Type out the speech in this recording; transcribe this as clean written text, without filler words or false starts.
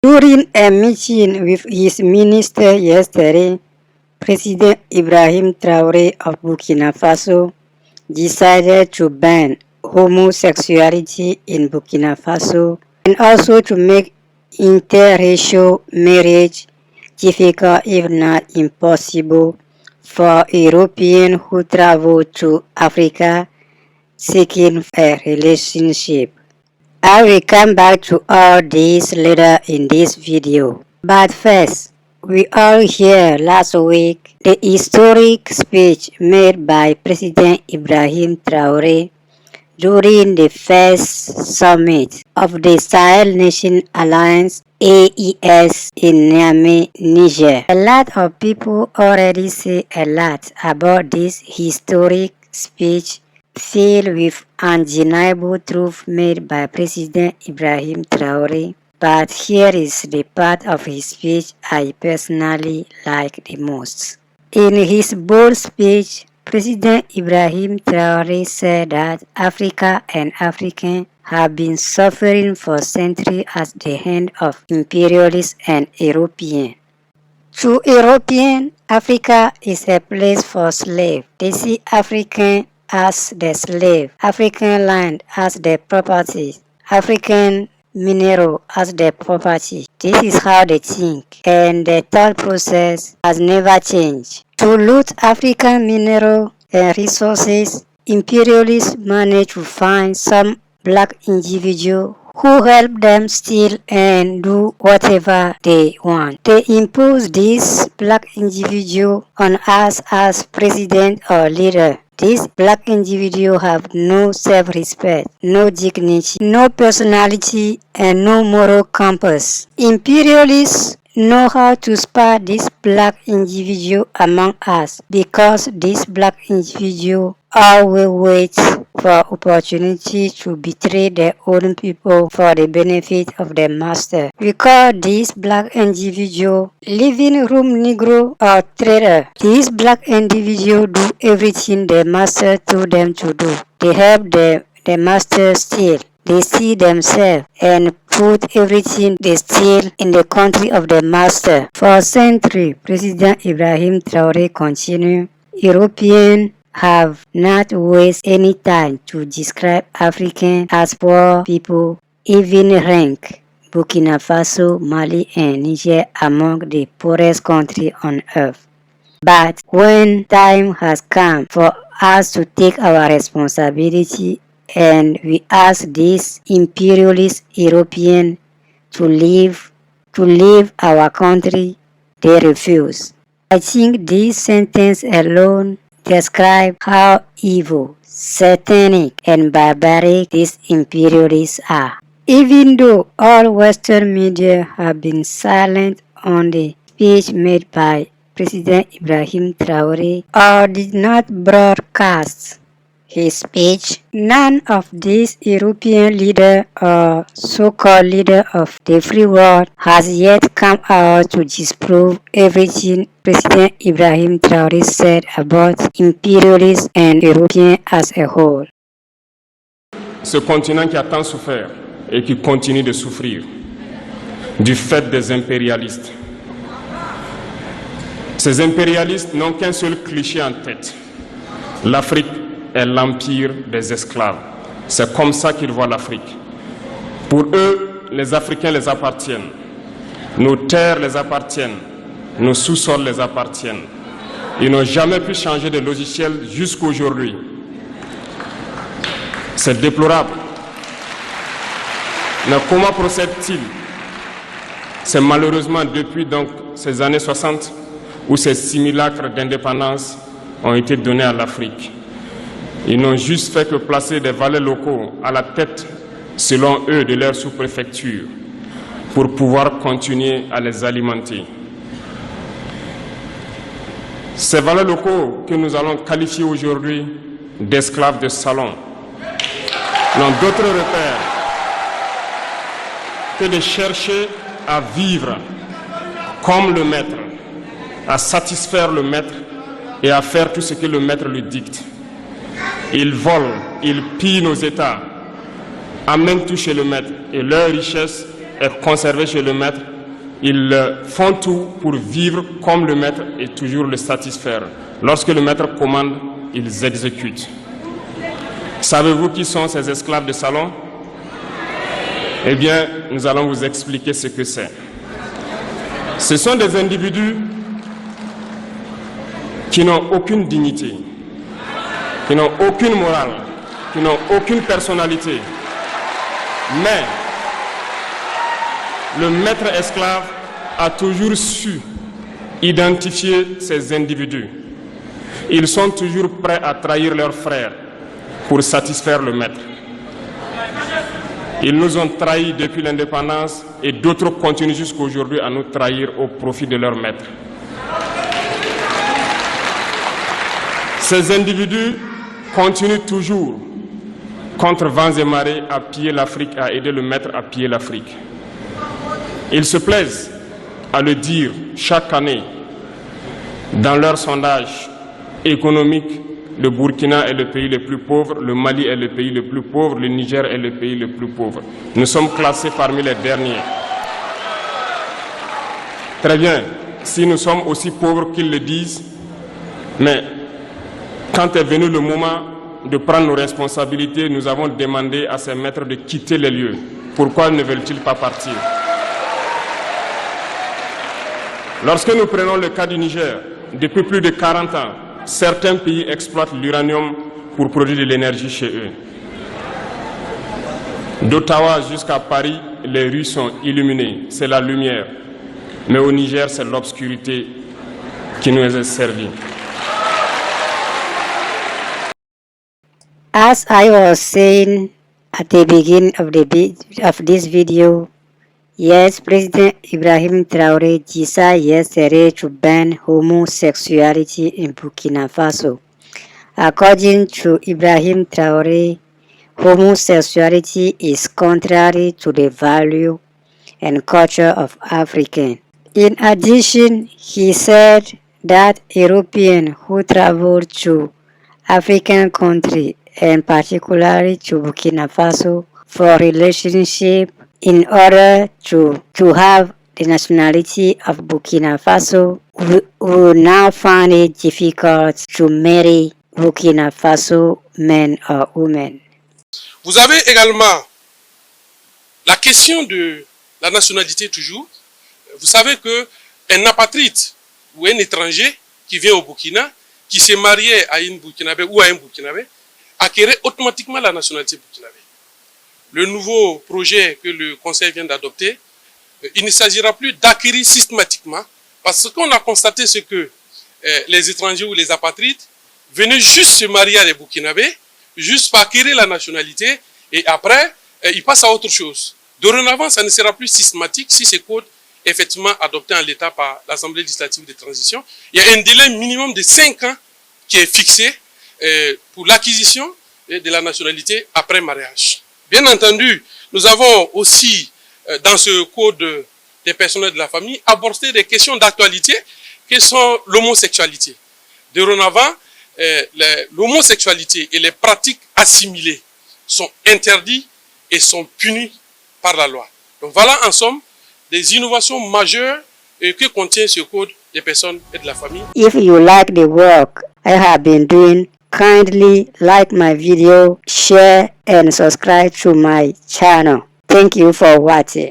During a meeting with his minister yesterday, President Ibrahim Traoré of Burkina Faso decided to ban homosexuality in Burkina Faso and also to make interracial marriage difficult if not impossible for Europeans who travel to Africa seeking a relationship. I will come back to all this later in this video. But first, we all heard last week the historic speech made by President Ibrahim Traoré during the first summit of the Sahel Nation Alliance AES in Niamey, Niger. A lot of people already say a lot about this historic speech filled with undeniable truth made by President Ibrahim Traoré. But here is the part of his speech I personally like the most. In his bold speech, President Ibrahim Traoré said that Africa and Africans have been suffering for centuries at the hand of imperialists and Europeans. To Europeans, Africa is a place for slaves. They see Africans as the slave, African land as the property, African mineral as the property. This is how they think, and the thought process has never changed. To loot African mineral and resources, imperialists managed to find some black individual who help them steal and do whatever they want. They impose this black individual on us as president or leader. These black individuals have no self-respect, no dignity, no personality, and no moral compass. Imperialists know how to spot this black individual among us because this black individual always waits for opportunity to betray their own people for the benefit of their master. We call this black individual living room negro or traitor. These black individual do everything the master told them to do. They help the master steal. They see themselves and put everything they steal in the country of the master. For centuries, President Ibrahim Traoré continued, Europeans have not wasted any time to describe Africans as poor people, even rank Burkina Faso, Mali, and Niger among the poorest countries on earth. But when time has come for us to take our responsibility and we ask these imperialist Europeans to leave our country, they refuse. I think this sentence alone describes how evil, satanic, and barbaric these imperialists are. Even though all Western media have been silent on the speech made by President Ibrahim Traoré or did not broadcast his speech, none of these European leaders or so-called leaders of the free world has yet come out to disprove everything President Ibrahim Traoré said about imperialists and Europeans as a whole. Ce continent qui a tant souffert et qui continue de souffrir du fait des impérialistes. Ces impérialistes n'ont qu'un seul cliché en tête. L'Afrique est l'empire des esclaves. C'est comme ça qu'ils voient l'Afrique. Pour eux, les Africains les appartiennent. Nos terres les appartiennent. Nos sous-sols les appartiennent. Ils n'ont jamais pu changer de logiciel jusqu'à aujourd'hui. C'est déplorable. Mais comment procèdent-ils? C'est malheureusement depuis donc ces années 60 où ces simulacres d'indépendance ont été donnés à l'Afrique. Ils n'ont juste fait que placer des valets locaux à la tête, selon eux, de leur sous-préfecture pour pouvoir continuer à les alimenter. Ces valets locaux que nous allons qualifier aujourd'hui d'esclaves de salon n'ont d'autre repère que de chercher à vivre comme le maître, à satisfaire le maître et à faire tout ce que le maître lui dicte. Ils volent, ils pillent nos États, amènent tout chez le maître et leur richesse est conservé chez le maître, ils font tout pour vivre comme le maître et toujours le satisfaire. Lorsque le maître commande, ils exécutent. Savez-vous qui sont ces esclaves de salon? Eh bien, nous allons vous expliquer ce que c'est. Ce sont des individus qui n'ont aucune dignité, qui n'ont aucune morale, qui n'ont aucune personnalité. Mais le maître esclave a toujours su identifier ces individus. Ils sont toujours prêts à trahir leurs frères pour satisfaire le maître. Ils nous ont trahis depuis l'indépendance et d'autres continuent jusqu'à aujourd'hui à nous trahir au profit de leur maître. Ces individus continuent toujours, contre vents et marées, à piller l'Afrique, à aider le maître à piller l'Afrique. Ils se plaisent à le dire chaque année dans leurs sondages économiques. Le Burkina est le pays le plus pauvre, le Mali est le pays le plus pauvre, le Niger est le pays le plus pauvre. Nous sommes classés parmi les derniers. Très bien, si nous sommes aussi pauvres qu'ils le disent, mais quand est venu le moment de prendre nos responsabilités, nous avons demandé à ces maîtres de quitter les lieux. Pourquoi ne veulent-ils pas partir? Lorsque nous prenons le cas du Niger, depuis plus de 40 ans, certains pays exploitent l'uranium pour produire de l'énergie chez eux. D'Ottawa jusqu'à Paris, les rues sont illuminées, c'est la lumière. Mais au Niger, c'est l'obscurité qui nous est servie. As I was saying at the beginning of this video, yes, President Ibrahim Traoré decided yesterday to ban homosexuality in Burkina Faso. According to Ibrahim Traoré, homosexuality is contrary to the value and culture of Africans. In addition, he said that Europeans who travel to African countries, and particularly to Burkina Faso, for relationship in order to have the nationality of Burkina Faso will now find it difficult to marry Burkina Faso men or women. Vous avez également la question de la nationalité toujours. Vous savez qu'un apatride ou un étranger qui vient au Burkina, qui s'est marié à une Burkinabé ou à un Burkinabé, acquérait automatiquement la nationalité burkinabé. Le nouveau projet que le Conseil vient d'adopter, il ne s'agira plus d'acquérir systématiquement, parce qu'on a constaté ce que les étrangers ou les apatrides venaient juste se marier à des Burkinabés, juste pour acquérir la nationalité, et après, ils passent à autre chose. Dorénavant, ça ne sera plus systématique si ces codes effectivement adoptés en l'état par l'Assemblée législative de transition. Il y a un délai minimum de 5 ans qui est fixé pour l'acquisition de la nationalité après mariage. Bien entendu, nous avons aussi, dans ce code des personnels de la famille, abordé des questions d'actualité qui sont l'homosexualité. Dorénavant, l'homosexualité et les pratiques assimilées sont interdites et sont punies par la loi. Donc voilà en somme des innovations majeures que contient ce code des personnes et de la famille. If you like the work I have been doing, kindly like my video, share and subscribe to my channel. Thank you for watching.